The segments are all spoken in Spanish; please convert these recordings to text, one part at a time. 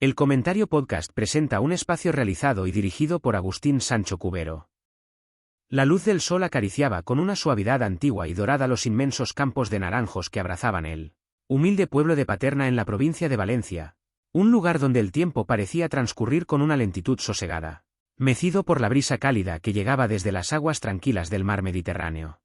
El Comentario Podcast presenta un espacio realizado y dirigido por Agustín Sancho Cubero. La luz del sol acariciaba con una suavidad antigua y dorada los inmensos campos de naranjos que abrazaban el humilde pueblo de Paterna en la provincia de Valencia, un lugar donde el tiempo parecía transcurrir con una lentitud sosegada, mecido por la brisa cálida que llegaba desde las aguas tranquilas del mar Mediterráneo.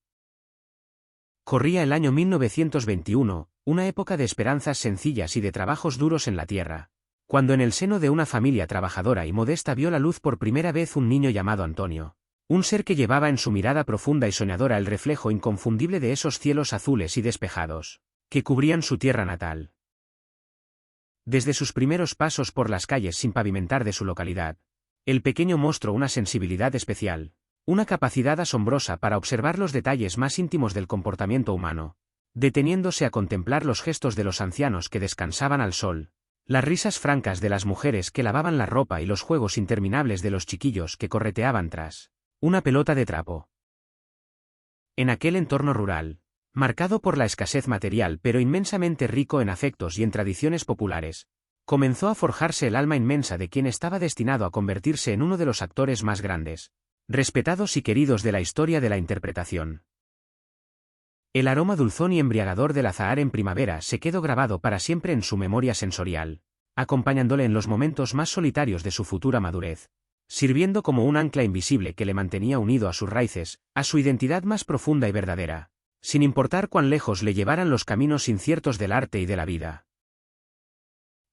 Corría el año 1921, una época de esperanzas sencillas y de trabajos duros en la tierra, cuando en el seno de una familia trabajadora y modesta vio la luz por primera vez un niño llamado Antonio, un ser que llevaba en su mirada profunda y soñadora el reflejo inconfundible de esos cielos azules y despejados, que cubrían su tierra natal. Desde sus primeros pasos por las calles sin pavimentar de su localidad, el pequeño mostró una sensibilidad especial, una capacidad asombrosa para observar los detalles más íntimos del comportamiento humano, deteniéndose a contemplar los gestos de los ancianos que descansaban al sol, las risas francas de las mujeres que lavaban la ropa y los juegos interminables de los chiquillos que correteaban tras una pelota de trapo. En aquel entorno rural, marcado por la escasez material pero inmensamente rico en afectos y en tradiciones populares, comenzó a forjarse el alma inmensa de quien estaba destinado a convertirse en uno de los actores más grandes, respetados y queridos de la historia de la interpretación. El aroma dulzón y embriagador del azahar en primavera se quedó grabado para siempre en su memoria sensorial, acompañándole en los momentos más solitarios de su futura madurez, sirviendo como un ancla invisible que le mantenía unido a sus raíces, a su identidad más profunda y verdadera, sin importar cuán lejos le llevaran los caminos inciertos del arte y de la vida.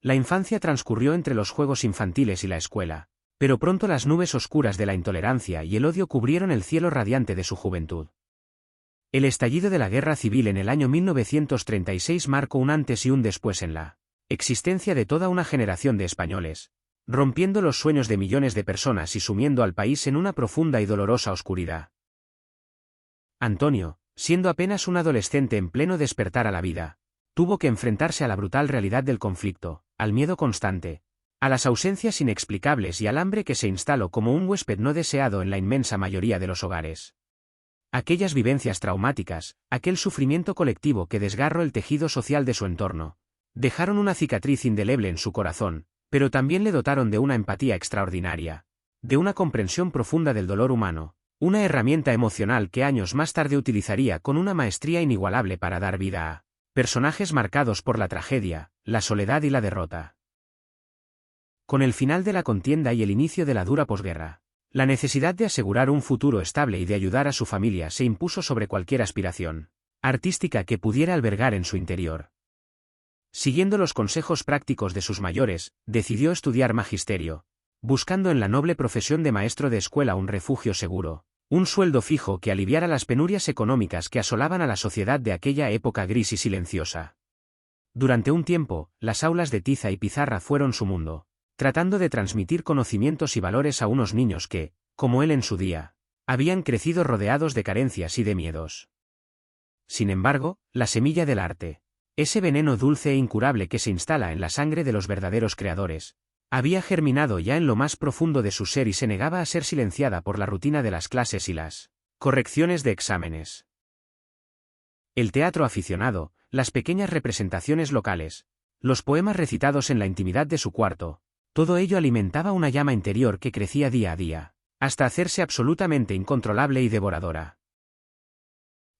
La infancia transcurrió entre los juegos infantiles y la escuela, pero pronto las nubes oscuras de la intolerancia y el odio cubrieron el cielo radiante de su juventud. El estallido de la Guerra Civil en el año 1936 marcó un antes y un después en la existencia de toda una generación de españoles, rompiendo los sueños de millones de personas y sumiendo al país en una profunda y dolorosa oscuridad. Antonio, siendo apenas un adolescente en pleno despertar a la vida, tuvo que enfrentarse a la brutal realidad del conflicto, al miedo constante, a las ausencias inexplicables y al hambre que se instaló como un huésped no deseado en la inmensa mayoría de los hogares. Aquellas vivencias traumáticas, aquel sufrimiento colectivo que desgarró el tejido social de su entorno, dejaron una cicatriz indeleble en su corazón, pero también le dotaron de una empatía extraordinaria, de una comprensión profunda del dolor humano, una herramienta emocional que años más tarde utilizaría con una maestría inigualable para dar vida a personajes marcados por la tragedia, la soledad y la derrota. Con el final de la contienda y el inicio de la dura posguerra, la necesidad de asegurar un futuro estable y de ayudar a su familia se impuso sobre cualquier aspiración artística que pudiera albergar en su interior. Siguiendo los consejos prácticos de sus mayores, decidió estudiar magisterio, buscando en la noble profesión de maestro de escuela un refugio seguro, un sueldo fijo que aliviara las penurias económicas que asolaban a la sociedad de aquella época gris y silenciosa. Durante un tiempo, las aulas de tiza y pizarra fueron su mundo, tratando de transmitir conocimientos y valores a unos niños que, como él en su día, habían crecido rodeados de carencias y de miedos. Sin embargo, la semilla del arte, ese veneno dulce e incurable que se instala en la sangre de los verdaderos creadores, había germinado ya en lo más profundo de su ser y se negaba a ser silenciada por la rutina de las clases y las correcciones de exámenes. El teatro aficionado, las pequeñas representaciones locales, los poemas recitados en la intimidad de su cuarto, todo ello alimentaba una llama interior que crecía día a día, hasta hacerse absolutamente incontrolable y devoradora.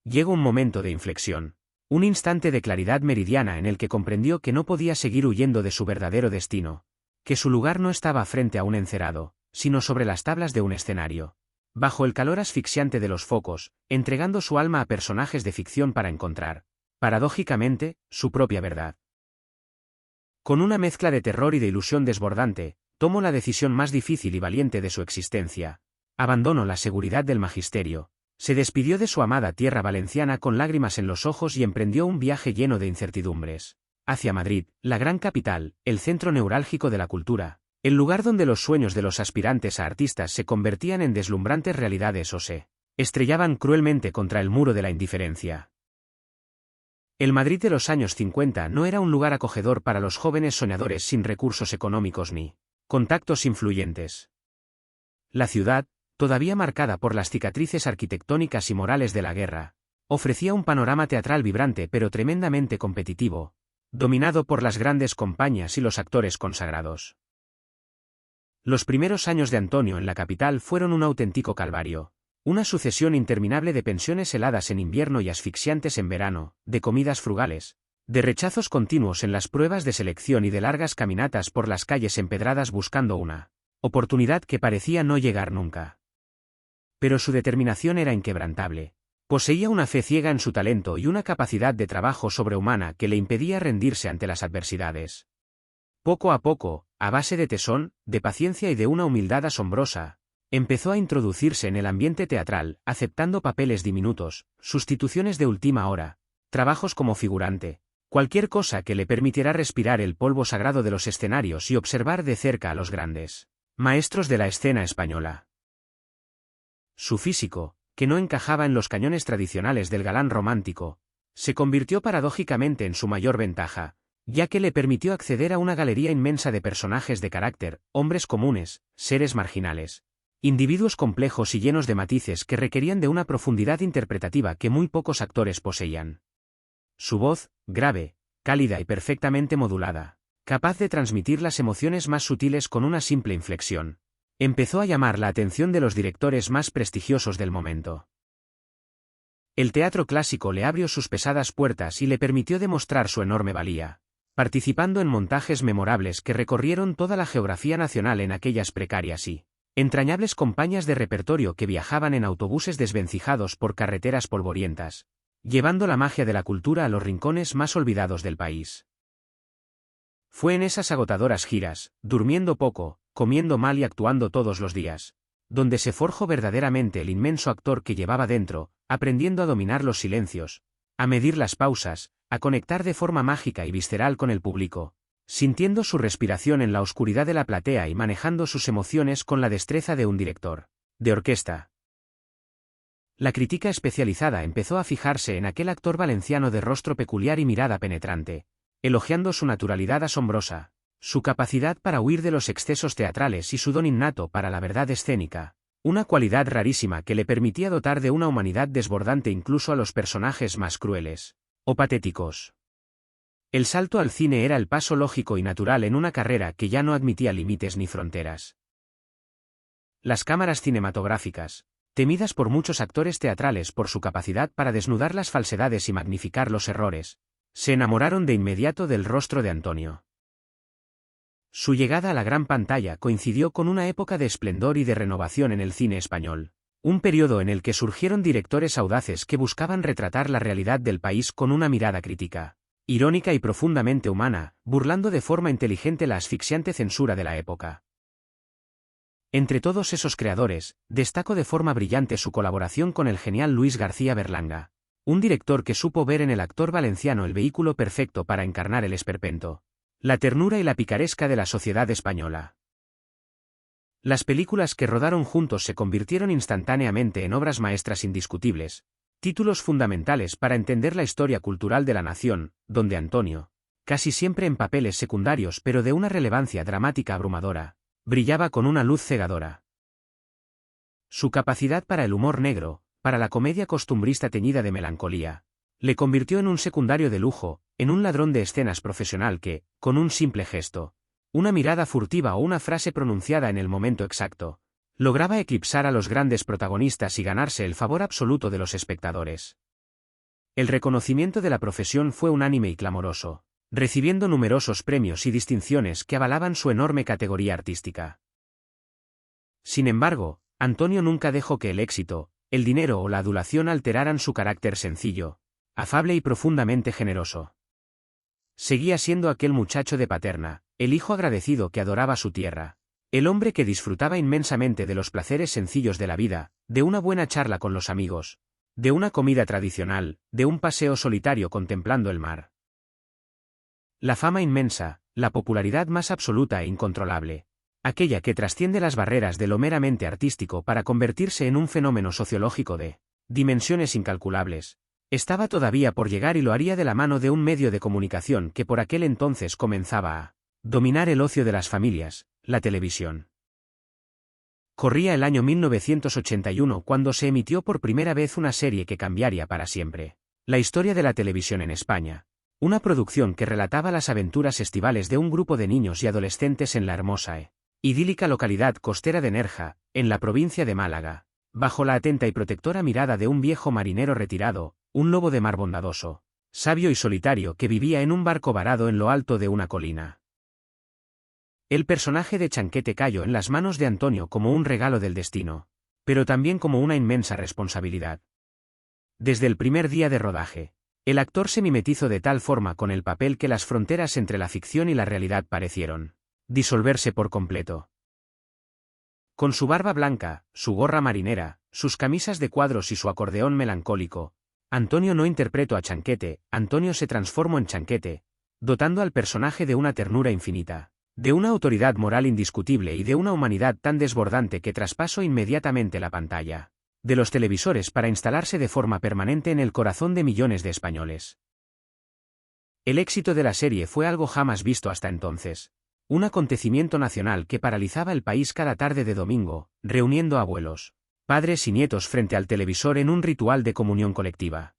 Llegó un momento de inflexión, un instante de claridad meridiana en el que comprendió que no podía seguir huyendo de su verdadero destino, que su lugar no estaba frente a un encerado, sino sobre las tablas de un escenario, bajo el calor asfixiante de los focos, entregando su alma a personajes de ficción para encontrar, paradójicamente, su propia verdad. Con una mezcla de terror y de ilusión desbordante, tomó la decisión más difícil y valiente de su existencia. Abandonó la seguridad del magisterio, se despidió de su amada tierra valenciana con lágrimas en los ojos y emprendió un viaje lleno de incertidumbres, hacia Madrid, la gran capital, el centro neurálgico de la cultura, el lugar donde los sueños de los aspirantes a artistas se convertían en deslumbrantes realidades o se estrellaban cruelmente contra el muro de la indiferencia. El Madrid de los años 50 no era un lugar acogedor para los jóvenes soñadores sin recursos económicos ni contactos influyentes. La ciudad, todavía marcada por las cicatrices arquitectónicas y morales de la guerra, ofrecía un panorama teatral vibrante pero tremendamente competitivo, dominado por las grandes compañías y los actores consagrados. Los primeros años de Antonio en la capital fueron un auténtico calvario. Una sucesión interminable de pensiones heladas en invierno y asfixiantes en verano, de comidas frugales, de rechazos continuos en las pruebas de selección y de largas caminatas por las calles empedradas buscando una oportunidad que parecía no llegar nunca. Pero su determinación era inquebrantable. Poseía una fe ciega en su talento y una capacidad de trabajo sobrehumana que le impedía rendirse ante las adversidades. Poco a poco, a base de tesón, de paciencia y de una humildad asombrosa, empezó a introducirse en el ambiente teatral, aceptando papeles diminutos, sustituciones de última hora, trabajos como figurante, cualquier cosa que le permitiera respirar el polvo sagrado de los escenarios y observar de cerca a los grandes maestros de la escena española. Su físico, que no encajaba en los cañones tradicionales del galán romántico, se convirtió paradójicamente en su mayor ventaja, ya que le permitió acceder a una galería inmensa de personajes de carácter, hombres comunes, seres marginales, individuos complejos y llenos de matices que requerían de una profundidad interpretativa que muy pocos actores poseían. Su voz, grave, cálida y perfectamente modulada, capaz de transmitir las emociones más sutiles con una simple inflexión, empezó a llamar la atención de los directores más prestigiosos del momento. El teatro clásico le abrió sus pesadas puertas y le permitió demostrar su enorme valía, participando en montajes memorables que recorrieron toda la geografía nacional en aquellas precarias y entrañables compañías de repertorio que viajaban en autobuses desvencijados por carreteras polvorientas, llevando la magia de la cultura a los rincones más olvidados del país. Fue en esas agotadoras giras, durmiendo poco, comiendo mal y actuando todos los días, donde se forjó verdaderamente el inmenso actor que llevaba dentro, aprendiendo a dominar los silencios, a medir las pausas, a conectar de forma mágica y visceral con el público, sintiendo su respiración en la oscuridad de la platea y manejando sus emociones con la destreza de un director de orquesta. La crítica especializada empezó a fijarse en aquel actor valenciano de rostro peculiar y mirada penetrante, elogiando su naturalidad asombrosa, su capacidad para huir de los excesos teatrales y su don innato para la verdad escénica, una cualidad rarísima que le permitía dotar de una humanidad desbordante incluso a los personajes más crueles o patéticos. El salto al cine era el paso lógico y natural en una carrera que ya no admitía límites ni fronteras. Las cámaras cinematográficas, temidas por muchos actores teatrales por su capacidad para desnudar las falsedades y magnificar los errores, se enamoraron de inmediato del rostro de Antonio. Su llegada a la gran pantalla coincidió con una época de esplendor y de renovación en el cine español, un periodo en el que surgieron directores audaces que buscaban retratar la realidad del país con una mirada crítica, irónica y profundamente humana, burlando de forma inteligente la asfixiante censura de la época. Entre todos esos creadores, destacó de forma brillante su colaboración con el genial Luis García Berlanga, un director que supo ver en el actor valenciano el vehículo perfecto para encarnar el esperpento, la ternura y la picaresca de la sociedad española. Las películas que rodaron juntos se convirtieron instantáneamente en obras maestras indiscutibles, títulos fundamentales para entender la historia cultural de la nación, donde Antonio, casi siempre en papeles secundarios pero de una relevancia dramática abrumadora, brillaba con una luz cegadora. Su capacidad para el humor negro, para la comedia costumbrista teñida de melancolía, le convirtió en un secundario de lujo, en un ladrón de escenas profesional que, con un simple gesto, una mirada furtiva o una frase pronunciada en el momento exacto, lograba eclipsar a los grandes protagonistas y ganarse el favor absoluto de los espectadores. El reconocimiento de la profesión fue unánime y clamoroso, recibiendo numerosos premios y distinciones que avalaban su enorme categoría artística. Sin embargo, Antonio nunca dejó que el éxito, el dinero o la adulación alteraran su carácter sencillo, afable y profundamente generoso. Seguía siendo aquel muchacho de Paterna, el hijo agradecido que adoraba su tierra, el hombre que disfrutaba inmensamente de los placeres sencillos de la vida, de una buena charla con los amigos, de una comida tradicional, de un paseo solitario contemplando el mar. La fama inmensa, la popularidad más absoluta e incontrolable, aquella que trasciende las barreras de lo meramente artístico para convertirse en un fenómeno sociológico de dimensiones incalculables, estaba todavía por llegar y lo haría de la mano de un medio de comunicación que por aquel entonces comenzaba a dominar el ocio de las familias, la televisión. Corría el año 1981 cuando se emitió por primera vez una serie que cambiaría para siempre la historia de la televisión en España, Una producción que relataba las aventuras estivales de un grupo de niños y adolescentes en la hermosa idílica localidad costera de Nerja, en la provincia de Málaga, bajo la atenta y protectora mirada de un viejo marinero retirado, un lobo de mar bondadoso, sabio y solitario que vivía en un barco varado en lo alto de una colina. El personaje de Chanquete cayó en las manos de Antonio como un regalo del destino, pero también como una inmensa responsabilidad. Desde el primer día de rodaje, el actor se mimetizó de tal forma con el papel que las fronteras entre la ficción y la realidad parecieron disolverse por completo. Con su barba blanca, su gorra marinera, sus camisas de cuadros y su acordeón melancólico, Antonio no interpretó a Chanquete, Antonio se transformó en Chanquete, dotando al personaje de una ternura infinita, de una autoridad moral indiscutible y de una humanidad tan desbordante que traspasó inmediatamente la pantalla de los televisores para instalarse de forma permanente en el corazón de millones de españoles. El éxito de la serie fue algo jamás visto hasta entonces. Un acontecimiento nacional que paralizaba el país cada tarde de domingo, reuniendo abuelos, padres y nietos frente al televisor en un ritual de comunión colectiva.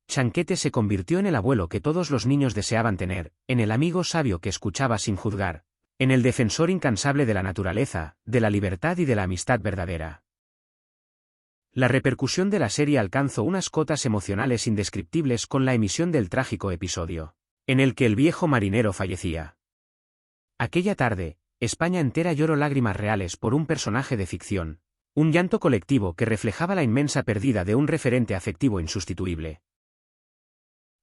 Chanquete se convirtió en el abuelo que todos los niños deseaban tener, en el amigo sabio que escuchaba sin juzgar, en el defensor incansable de la naturaleza, de la libertad y de la amistad verdadera. La repercusión de la serie alcanzó unas cotas emocionales indescriptibles con la emisión del trágico episodio, en el que el viejo marinero fallecía. Aquella tarde, España entera lloró lágrimas reales por un personaje de ficción, un llanto colectivo que reflejaba la inmensa pérdida de un referente afectivo insustituible.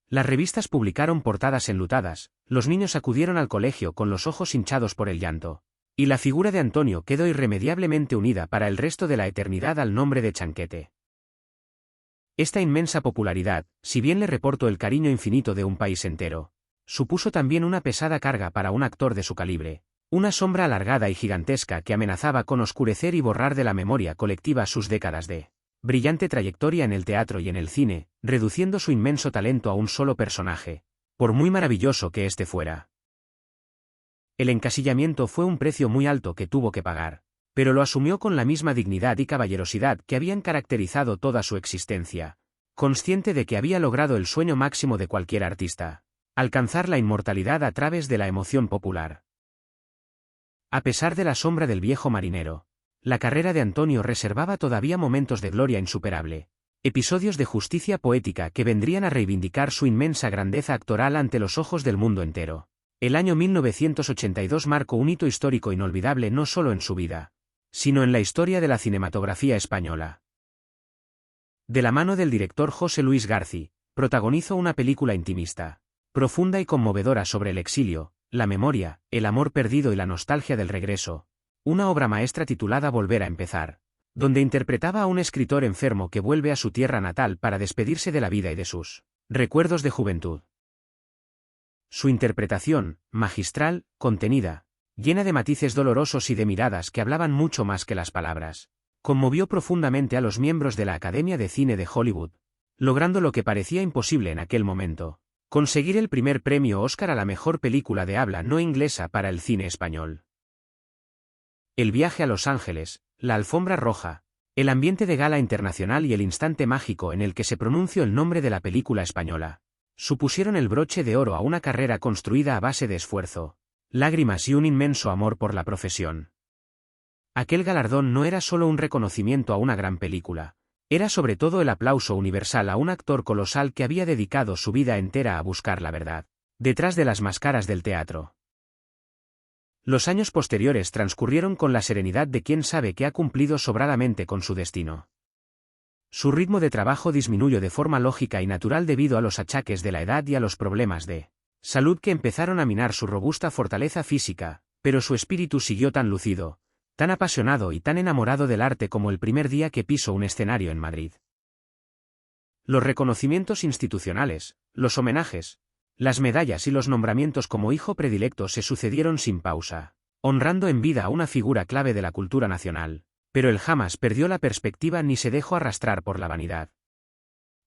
Las revistas publicaron portadas enlutadas, los niños acudieron al colegio con los ojos hinchados por el llanto, y la figura de Antonio quedó irremediablemente unida para el resto de la eternidad al nombre de Chanquete. Esta inmensa popularidad, si bien le reportó el cariño infinito de un país entero, supuso también una pesada carga para un actor de su calibre, una sombra alargada y gigantesca que amenazaba con oscurecer y borrar de la memoria colectiva sus décadas de brillante trayectoria en el teatro y en el cine, reduciendo su inmenso talento a un solo personaje, por muy maravilloso que éste fuera. El encasillamiento fue un precio muy alto que tuvo que pagar, pero lo asumió con la misma dignidad y caballerosidad que habían caracterizado toda su existencia, consciente de que había logrado el sueño máximo de cualquier artista: alcanzar la inmortalidad a través de la emoción popular. A pesar de la sombra del viejo marinero, la carrera de Antonio reservaba todavía momentos de gloria insuperable, episodios de justicia poética que vendrían a reivindicar su inmensa grandeza actoral ante los ojos del mundo entero. El año 1982 marcó un hito histórico inolvidable no solo en su vida, sino en la historia de la cinematografía española. De la mano del director José Luis García, protagonizó una película intimista, profunda y conmovedora sobre el exilio, la memoria, el amor perdido y la nostalgia del regreso, una obra maestra titulada Volver a empezar, donde interpretaba a un escritor enfermo que vuelve a su tierra natal para despedirse de la vida y de sus recuerdos de juventud. Su interpretación, magistral, contenida, llena de matices dolorosos y de miradas que hablaban mucho más que las palabras, conmovió profundamente a los miembros de la Academia de Cine de Hollywood, logrando lo que parecía imposible en aquel momento: conseguir el primer premio Oscar a la mejor película de habla no inglesa para el cine español. El viaje a Los Ángeles, la alfombra roja, el ambiente de gala internacional y el instante mágico en el que se pronunció el nombre de la película española, supusieron el broche de oro a una carrera construida a base de esfuerzo, lágrimas y un inmenso amor por la profesión. Aquel galardón no era solo un reconocimiento a una gran película, era sobre todo el aplauso universal a un actor colosal que había dedicado su vida entera a buscar la verdad detrás de las máscaras del teatro. Los años posteriores transcurrieron con la serenidad de quien sabe que ha cumplido sobradamente con su destino. Su ritmo de trabajo disminuyó de forma lógica y natural debido a los achaques de la edad y a los problemas de salud que empezaron a minar su robusta fortaleza física, pero su espíritu siguió tan lúcido, tan apasionado y tan enamorado del arte como el primer día que pisó un escenario en Madrid. Los reconocimientos institucionales, los homenajes, las medallas y los nombramientos como hijo predilecto se sucedieron sin pausa, honrando en vida a una figura clave de la cultura nacional, pero él jamás perdió la perspectiva ni se dejó arrastrar por la vanidad.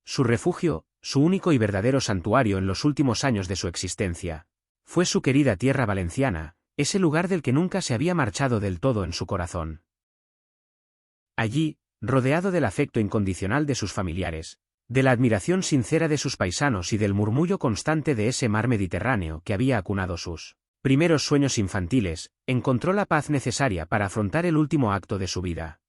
Su refugio, su único y verdadero santuario en los últimos años de su existencia, fue su querida tierra valenciana, ese lugar del que nunca se había marchado del todo en su corazón. Allí, rodeado del afecto incondicional de sus familiares, de la admiración sincera de sus paisanos y del murmullo constante de ese mar Mediterráneo que había acunado sus primeros sueños infantiles, encontró la paz necesaria para afrontar el último acto de su vida.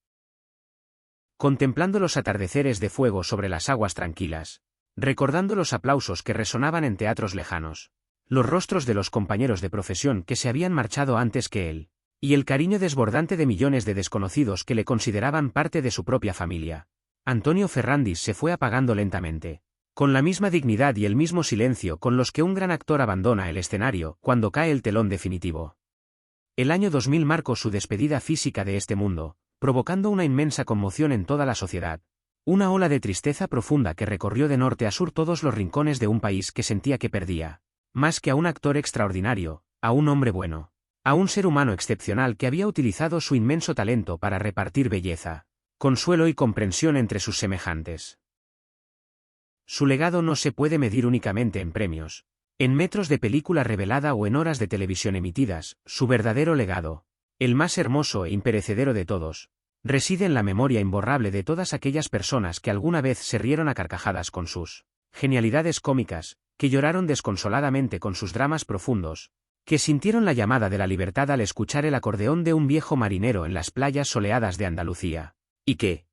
Contemplando los atardeceres de fuego sobre las aguas tranquilas, recordando los aplausos que resonaban en teatros lejanos, los rostros de los compañeros de profesión que se habían marchado antes que él, y el cariño desbordante de millones de desconocidos que le consideraban parte de su propia familia, Antonio Ferrandis se fue apagando lentamente, con la misma dignidad y el mismo silencio con los que un gran actor abandona el escenario cuando cae el telón definitivo. El año 2000 marcó su despedida física de este mundo, provocando una inmensa conmoción en toda la sociedad, una ola de tristeza profunda que recorrió de norte a sur todos los rincones de un país que sentía que perdía, más que a un actor extraordinario, a un hombre bueno, a un ser humano excepcional que había utilizado su inmenso talento para repartir belleza, consuelo y comprensión entre sus semejantes. Su legado no se puede medir únicamente en premios, en metros de película revelada o en horas de televisión emitidas. Su verdadero legado, el más hermoso e imperecedero de todos, reside en la memoria imborrable de todas aquellas personas que alguna vez se rieron a carcajadas con sus genialidades cómicas, que lloraron desconsoladamente con sus dramas profundos, que sintieron la llamada de la libertad al escuchar el acordeón de un viejo marinero en las playas soleadas de Andalucía, y que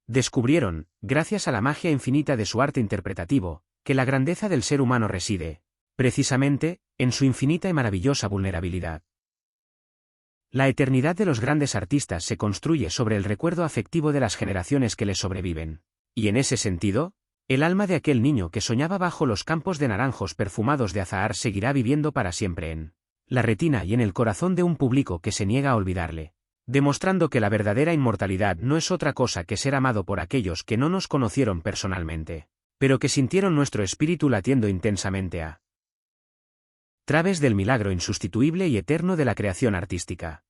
descubrieron, gracias a la magia infinita de su arte interpretativo, que la grandeza del ser humano reside, precisamente, en su infinita y maravillosa vulnerabilidad. La eternidad de los grandes artistas se construye sobre el recuerdo afectivo de las generaciones que les sobreviven, y en ese sentido, el alma de aquel niño que soñaba bajo los campos de naranjos perfumados de azahar seguirá viviendo para siempre en la retina y en el corazón de un público que se niega a olvidarle, demostrando que la verdadera inmortalidad no es otra cosa que ser amado por aquellos que no nos conocieron personalmente, pero que sintieron nuestro espíritu latiendo intensamente a través del milagro insustituible y eterno de la creación artística.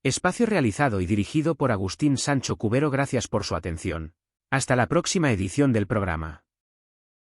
Espacio realizado y dirigido por Agustín Sancho Cubero. Gracias por su atención. Hasta la próxima edición del programa.